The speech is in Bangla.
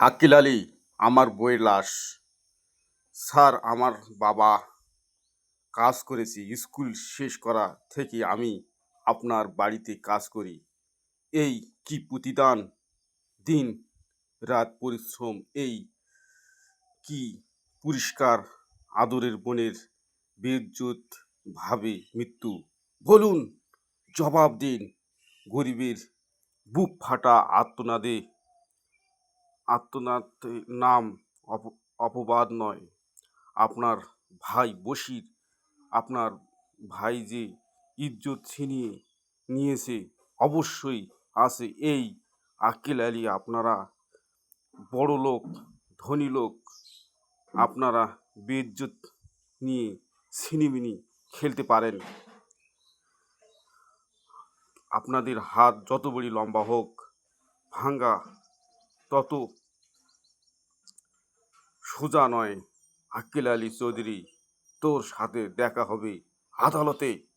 আক্কেল আলী আমার বইয়ের লাশ। স্যার, আমার বাবা কাজ করেছি। স্কুল শেষ করা থেকে আমি আপনার বাড়িতে কাজ করি। এই কি প্রতিদান! দিন রাত পরিশ্রম, এই কি পুরস্কার! আদরের বোনের বেইজ্জত ভাবে মৃত্যু। বলুন, জবাব দিন। গরিবের বুক ফাটা আর্তনাদ নাম অপবাদ নয়। আপনার ভাই বশির, আপনার ভাই যে ইজ্জত ছিনিয়ে নিয়েছে, অবশ্যই আছে এই আক্কেল আলী। আপনারা বড় লোক, ধনী লোক, আপনারা বেইজ্জত নিয়ে ছিনিমিনি খেলতে পারেন। আপনাদের হাত যত বড়ি লম্বা হোক, ভাঙ্গা তত সোজা নয়। আক্কেল আলী চৌধুরী, তোর সাথে দেখা হবে আদালতে।